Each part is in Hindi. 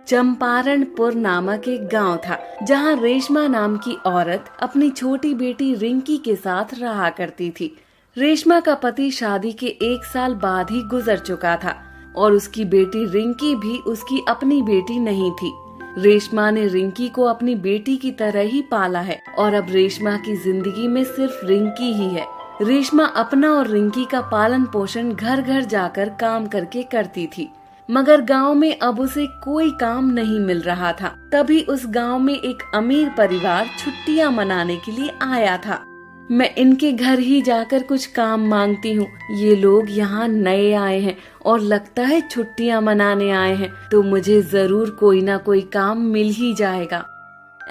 चंपारणपुर नामक एक गांव था जहां रेशमा नाम की औरत अपनी छोटी बेटी रिंकी के साथ रहा करती थी। रेशमा का पति शादी के 1 साल बाद ही गुजर चुका था और उसकी बेटी रिंकी भी उसकी अपनी बेटी नहीं थी। रेशमा ने रिंकी को अपनी बेटी की तरह ही पाला है और अब रेशमा की जिंदगी में सिर्फ रिंकी ही है। रेशमा अपना और रिंकी का पालन पोषण घर घर जाकर काम करके करती थी, मगर गांव में अब उसे कोई काम नहीं मिल रहा था। तभी उस गांव में एक अमीर परिवार छुट्टियां मनाने के लिए आया था। मैं इनके घर ही जाकर कुछ काम मांगती हूँ। ये लोग यहाँ नए आए हैं और लगता है छुट्टियां मनाने आए हैं, तो मुझे जरूर कोई ना कोई काम मिल ही जाएगा।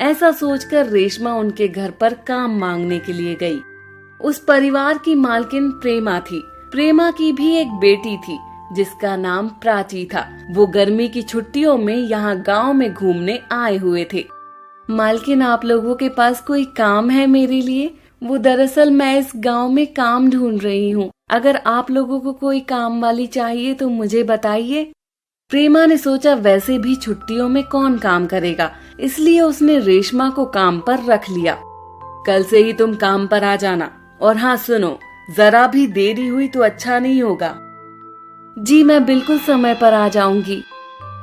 ऐसा सोचकर रेशमा उनके घर पर काम मांगने के लिए गई। उस परिवार की मालकिन प्रेमा थी। प्रेमा की भी एक बेटी थी जिसका नाम प्राची था। वो गर्मी की छुट्टियों में यहाँ गांव में घूमने आए हुए थे। मालकिन, आप लोगों के पास कोई काम है मेरे लिए? वो दरअसल मैं इस गांव में काम ढूंढ रही हूँ। अगर आप लोगों को कोई काम वाली चाहिए तो मुझे बताइए। प्रेमा ने सोचा वैसे भी छुट्टियों में कौन काम करेगा, इसलिए उसने रेशमा को काम पर रख लिया। कल से ही तुम काम पर आ जाना। और हाँ सुनो, जरा भी देरी हुई तो अच्छा नहीं होगा। जी मैं बिल्कुल समय पर आ जाऊंगी।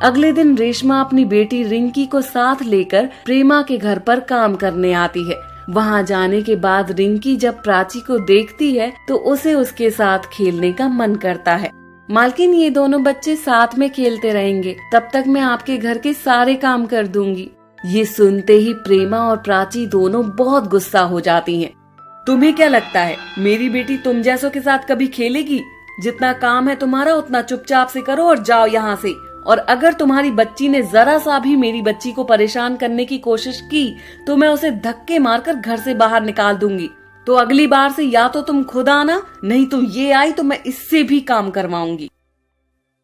अगले दिन रेशमा अपनी बेटी रिंकी को साथ लेकर प्रेमा के घर पर काम करने आती है। वहाँ जाने के बाद रिंकी जब प्राची को देखती है तो उसे उसके साथ खेलने का मन करता है। मालकिन, ये दोनों बच्चे साथ में खेलते रहेंगे, तब तक मैं आपके घर के सारे काम कर दूंगी। ये सुनते ही प्रेमा और प्राची दोनों बहुत गुस्सा हो जाती हैं। तुम्हें क्या लगता है मेरी बेटी तुम जैसों के साथ कभी खेलेगी? जितना काम है तुम्हारा उतना चुपचाप से करो और जाओ यहाँ से। और अगर तुम्हारी बच्ची ने जरा सा भी मेरी बच्ची को परेशान करने की कोशिश की तो मैं उसे धक्के मारकर घर से बाहर निकाल दूंगी। तो अगली बार से या तो तुम खुद आना, नहीं तो ये आई तो मैं इससे भी काम करवाऊंगी।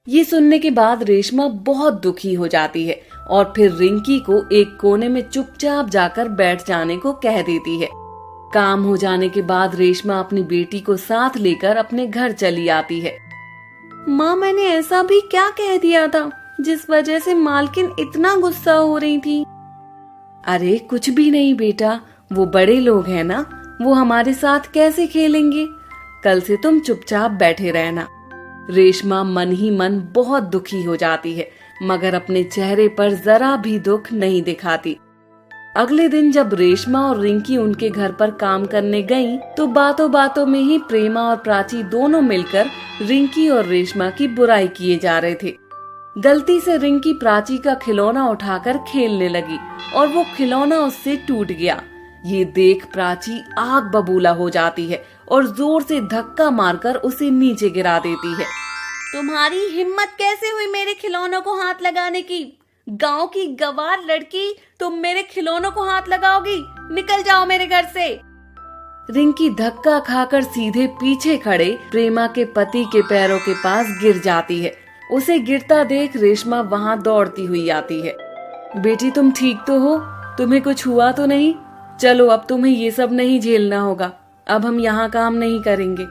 ये सुनने के बाद रेशमा बहुत दुखी हो जाती है और फिर रिंकी को एक कोने में चुपचाप जाकर बैठ जाने को कह देती है। काम हो जाने के बाद रेशमा अपनी बेटी को साथ लेकर अपने घर चली आती है। माँ, मैंने ऐसा भी क्या कह दिया था जिस वजह से मालकिन इतना गुस्सा हो रही थी? अरे कुछ भी नहीं बेटा, वो बड़े लोग हैं ना, वो हमारे साथ कैसे खेलेंगे। कल से तुम चुपचाप बैठे रहना। रेशमा मन ही मन बहुत दुखी हो जाती है, मगर अपने चेहरे पर जरा भी दुख नहीं दिखाती। अगले दिन जब रेशमा और रिंकी उनके घर पर काम करने गईं, तो बातों बातों में ही प्रेमा और प्राची दोनों मिलकर रिंकी और रेशमा की बुराई किए जा रहे थे। गलती से रिंकी प्राची का खिलौना उठाकर खेलने लगी और वो खिलौना उससे टूट गया। ये देख प्राची आग बबूला हो जाती है और जोर से धक्का मारकर उसे नीचे गिरा देती है। तुम्हारी हिम्मत कैसे हुई मेरे खिलौनों को हाथ लगाने की? गांव की गंवार लड़की, तुम मेरे खिलौनों को हाथ लगाओगी? निकल जाओ मेरे घर से। रिंकी धक्का खाकर सीधे पीछे खड़े प्रेमा के पति के पैरों के पास गिर जाती है। उसे गिरता देख रेशमा वहाँ दौड़ती हुई आती है। बेटी तुम ठीक तो हो? तुम्हें कुछ हुआ तो नहीं? चलो अब तुम्हें ये सब नहीं झेलना होगा। अब हम यहाँ काम नहीं करेंगे।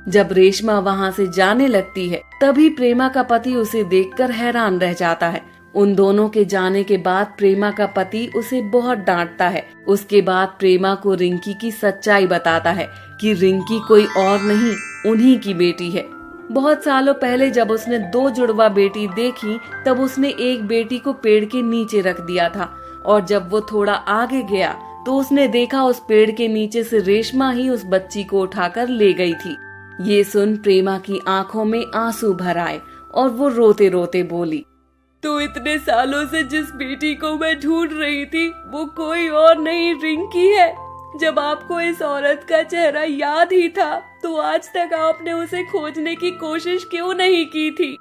जब रेशमा वहाँ से जाने लगती है तभी प्रेमा का पति उसे देखकर हैरान रह जाता है। उन दोनों के जाने के बाद प्रेमा का पति उसे बहुत डांटता है। उसके बाद प्रेमा को रिंकी की सच्चाई बताता है कि रिंकी कोई और नहीं, उन्हीं की बेटी है। बहुत सालों पहले जब उसने 2 जुड़वा बेटी देखी तब उसने एक बेटी को पेड़ के नीचे रख दिया था और जब वो थोड़ा आगे गया तो उसने देखा उस पेड़ के नीचे से रेशमा ही उस बच्ची को उठाकर ले गई थी। ये सुन प्रेमा की आंखों में आंसू भर आए और वो रोते रोते बोली, तो इतने सालों से जिस बेटी को मैं ढूंढ रही थी वो कोई और नहीं रिंकी है। जब आपको इस औरत का चेहरा याद ही था तो आज तक आपने उसे खोजने की कोशिश क्यों नहीं की थी?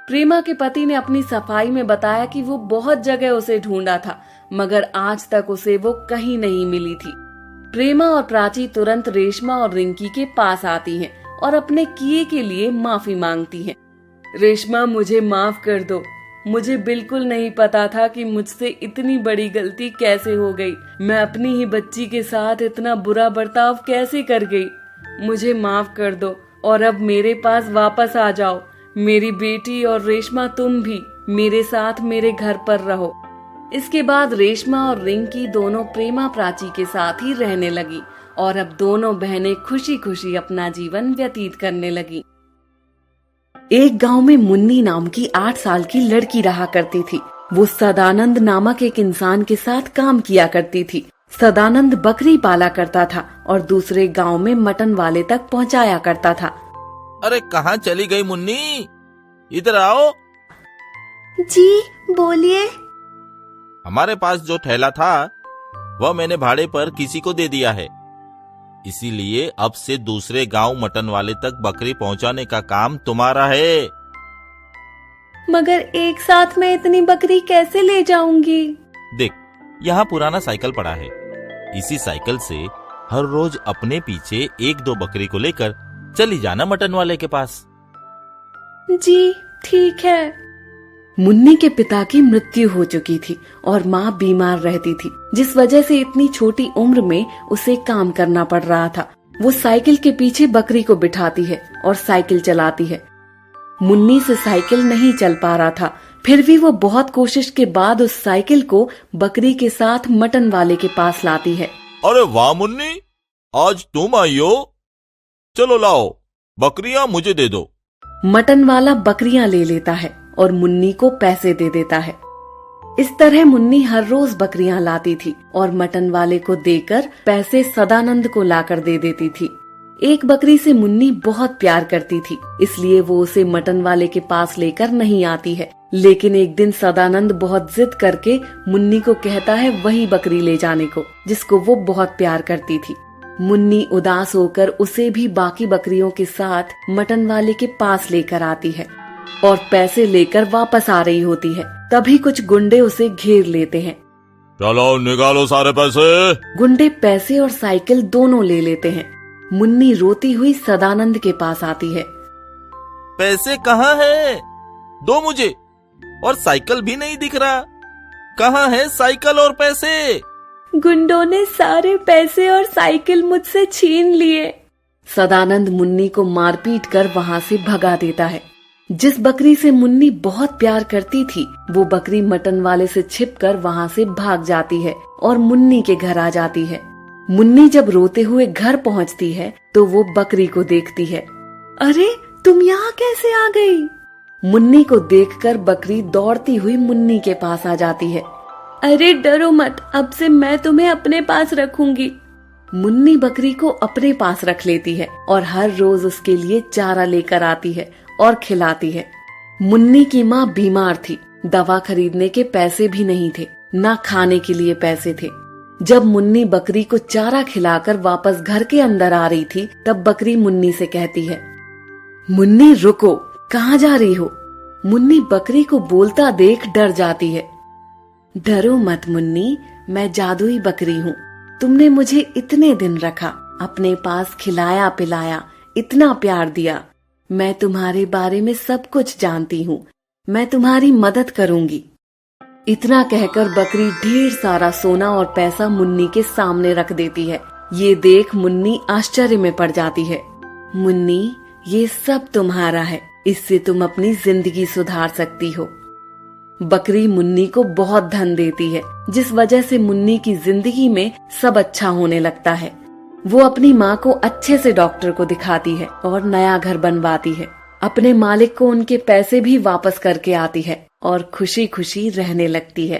प्रेमा के पति ने अपनी सफाई में बताया कि वो बहुत जगह उसे ढूंढा था मगर आज तक उसे वो कहीं नहीं मिली थी। प्रेमा और प्राची तुरंत रेशमा और रिंकी के पास आती हैं और अपने किए के लिए माफी मांगती हैं। रेशमा, मुझे माफ कर दो। मुझे बिल्कुल नहीं पता था कि मुझसे इतनी बड़ी गलती कैसे हो गई। मैं अपनी ही बच्ची के साथ इतना बुरा बर्ताव कैसे कर गई। मुझे माफ कर दो और अब मेरे पास वापस आ जाओ। मेरी बेटी और रेशमा तुम भी, मेरे साथ मेरे घर पर रहो। इसके बाद रेशमा और रिंकी दोनों प्रेमा प्राची के साथ ही रहने लगी और अब दोनों बहनें खुशी खुशी अपना जीवन व्यतीत करने लगी। एक गांव में मुन्नी नाम की 8 साल की लड़की रहा करती थी। वो सदानंद नामक एक इंसान के साथ काम किया करती थी। सदानंद बकरी पाला करता था और दूसरे गांव में मटन वाले तक पहुंचाया करता था। अरे कहाँ चली गई मुन्नी, इधर आओ। जी बोलिए। हमारे पास जो ठेला था वह मैंने भाड़े पर किसी को दे दिया है, इसीलिए अब से दूसरे गांव मटन वाले तक बकरी पहुंचाने का काम तुम्हारा है। मगर एक साथ मैं इतनी बकरी कैसे ले जाऊंगी? देख, यहाँ पुराना साइकिल पड़ा है, इसी साइकिल से हर रोज अपने पीछे 1-2 बकरी को लेकर चली जाना मटन वाले के पास। जी ठीक है। मुन्नी के पिता की मृत्यु हो चुकी थी और माँ बीमार रहती थी, जिस वजह से इतनी छोटी उम्र में उसे काम करना पड़ रहा था। वो साइकिल के पीछे बकरी को बिठाती है और साइकिल चलाती है। मुन्नी से साइकिल नहीं चल पा रहा था, फिर भी वो बहुत कोशिश के बाद उस साइकिल को बकरी के साथ मटन वाले के पास लाती है। अरे वाह मुन्नी, आज तुम आई हो, चलो लाओ बकरियां मुझे दे दो। मटन वाला बकरियां ले लेता है और मुन्नी को पैसे दे देता है। इस तरह मुन्नी हर रोज बकरियां लाती थी और मटन वाले को देकर पैसे सदानंद को लाकर दे देती थी। एक बकरी से मुन्नी बहुत प्यार करती थी, इसलिए वो उसे मटन वाले के पास लेकर नहीं आती है। लेकिन एक दिन सदानंद बहुत जिद करके मुन्नी को कहता है वही बकरी ले जाने को, जिसको वो बहुत प्यार करती थी। मुन्नी उदास होकर उसे भी बाकी बकरियों के साथ मटन वाले के पास लेकर आती है और पैसे लेकर वापस आ रही होती है। तभी कुछ गुंडे उसे घेर लेते हैं। चलो निकालो सारे पैसे। गुंडे पैसे और साइकिल दोनों ले लेते हैं। मुन्नी रोती हुई सदानंद के पास आती है। पैसे कहाँ है, दो मुझे, और साइकिल भी नहीं दिख रहा, कहाँ है साइकिल और पैसे? गुंडों ने सारे पैसे और साइकिल मुझसे छीन लिए। सदानंद मुन्नी को मारपीट कर वहाँ से भगा देता है। जिस बकरी से मुन्नी बहुत प्यार करती थी, वो बकरी मटन वाले से छिपकर वहाँ से भाग जाती है और मुन्नी के घर आ जाती है। मुन्नी जब रोते हुए घर पहुँचती है तो वो बकरी को देखती है। अरे तुम यहाँ कैसे आ गई? मुन्नी को देखकर बकरी दौड़ती हुई मुन्नी के पास आ जाती है। अरे डरो मत, अब से मैं तुम्हें अपने पास रखूंगी। मुन्नी बकरी को अपने पास रख लेती है और हर रोज उसके लिए चारा लेकर आती है और खिलाती है। मुन्नी की माँ बीमार थी, दवा खरीदने के पैसे भी नहीं थे, ना खाने के लिए पैसे थे। जब मुन्नी बकरी को चारा खिलाकर वापस घर के अंदर आ रही थी, तब बकरी मुन्नी से कहती है, मुन्नी रुको, कहाँ जा रही हो? मुन्नी बकरी को बोलता देख डर जाती है। डरो मत मुन्नी, मैं जादुई बकरी हूँ। तुमने मुझे इतने दिन रखा, अपने पास खिलाया पिलाया, इतना प्यार दिया। मैं तुम्हारे बारे में सब कुछ जानती हूँ, मैं तुम्हारी मदद करूँगी। इतना कहकर बकरी ढेर सारा सोना और पैसा मुन्नी के सामने रख देती है। ये देख मुन्नी आश्चर्य में पड़ जाती है। मुन्नी, ये सब तुम्हारा है, इससे तुम अपनी जिंदगी सुधार सकती हो। बकरी मुन्नी को बहुत धन देती है, जिस वजह से मुन्नी की जिंदगी में सब अच्छा होने लगता है। वो अपनी माँ को अच्छे से डॉक्टर को दिखाती है और नया घर बनवाती है। अपने मालिक को उनके पैसे भी वापस करके आती है और खुशी खुशी रहने लगती है।